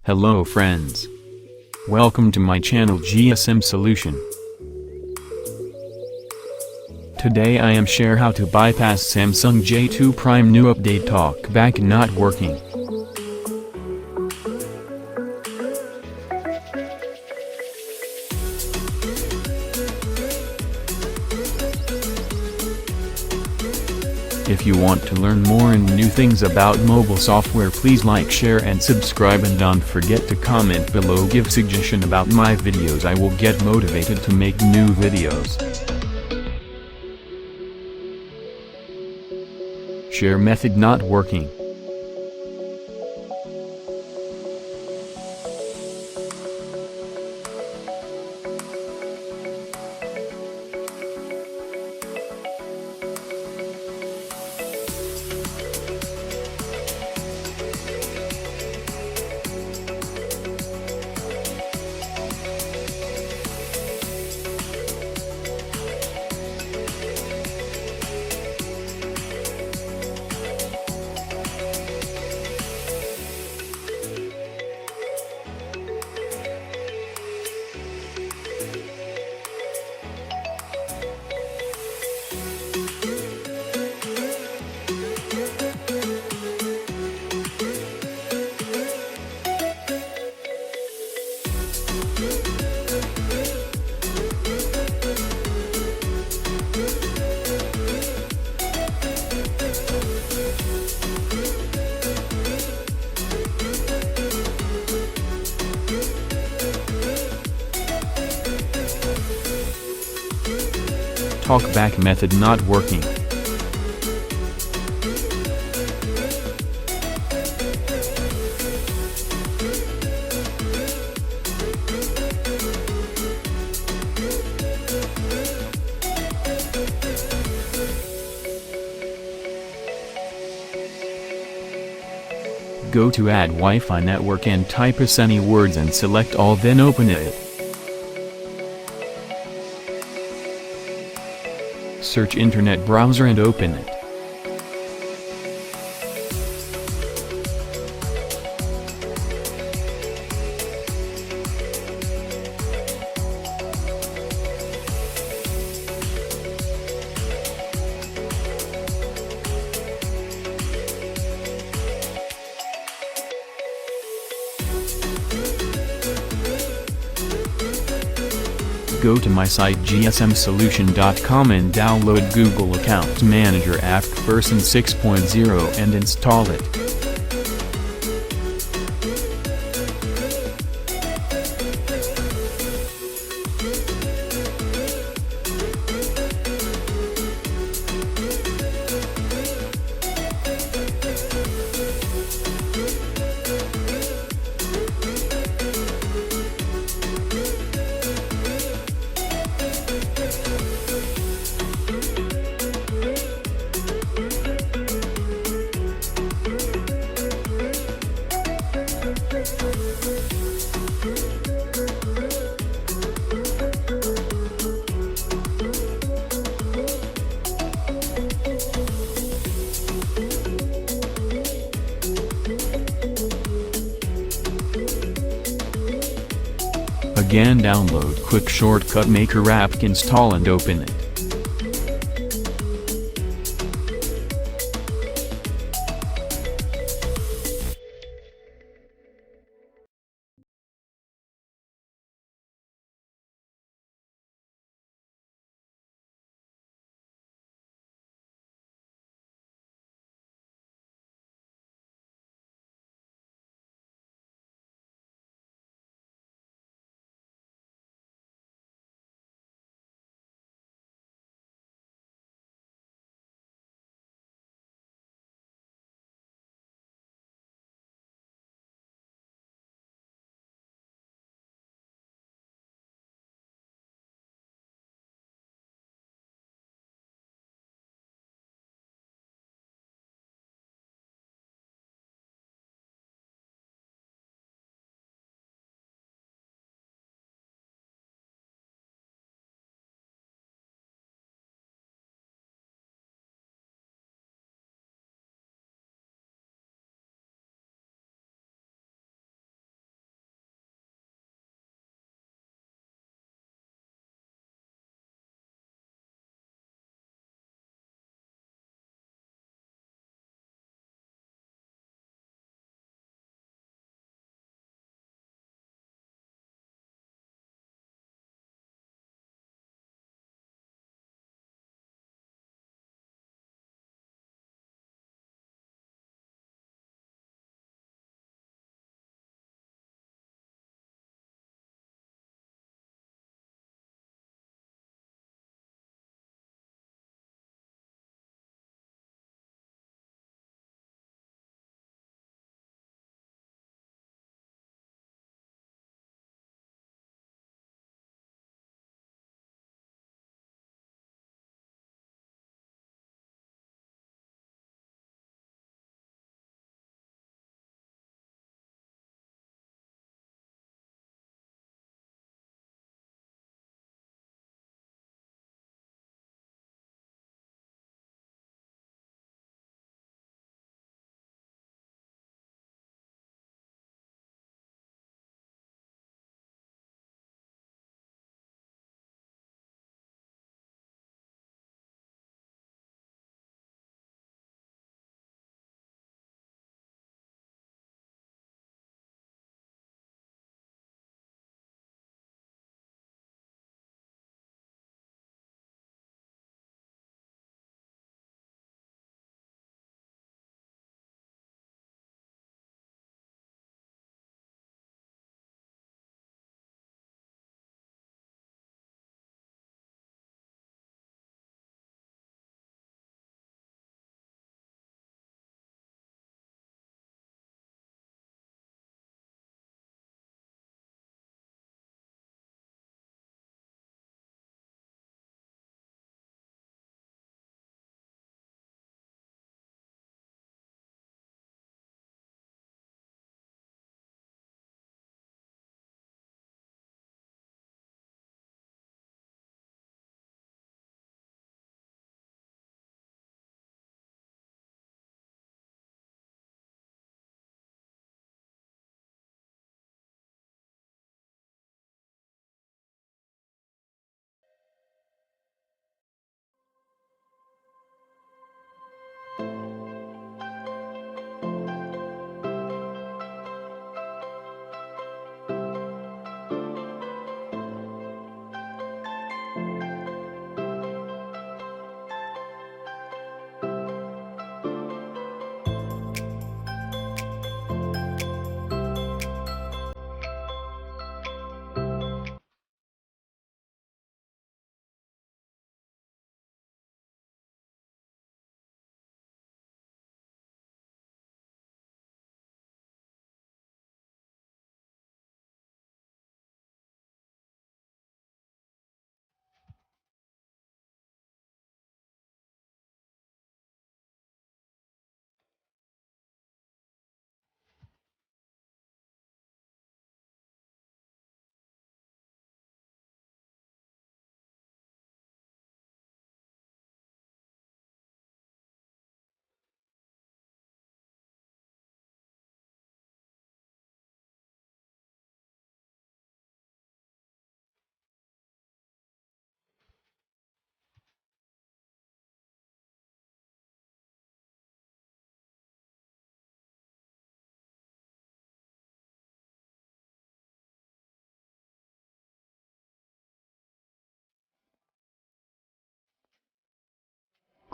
Hello friends. Welcome to my channel GSM Solution. Today I am share how to bypass Samsung J2 Prime new update talkback not working. If you want to learn more and new things about mobile software, please like, share and subscribe, and don't forget to comment below, give suggestion about my videos. I will get motivated to make new videos. Share method not working. Talkback method not working. Go to add Wi-Fi network and type any words and select all, then open it. Search internet browser and open it. Go to my site gsmsolution.com and download Google Account Manager app version 6.0 and install it. Again, download Quick Shortcut Maker app, install and open it.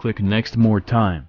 Click next more time.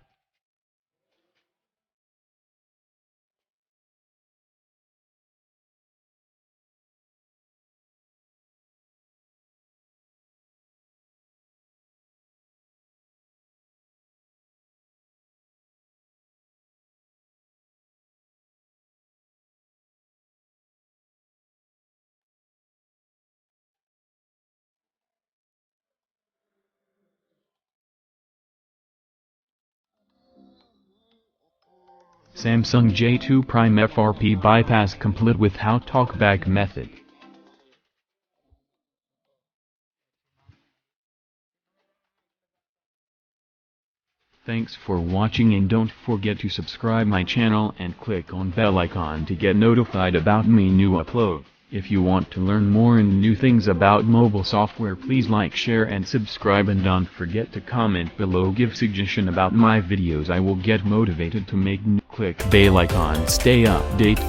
Samsung J2 Prime FRP bypass complete with Talkback method. Thanks for watching, and don't forget to subscribe my channel and click on bell icon to get notified about me new upload. If you want to learn more and new things about mobile software, please like, share and subscribe, and don't forget to comment below, give suggestion about my videos. I will get motivated to make new. Click bell icon, stay update.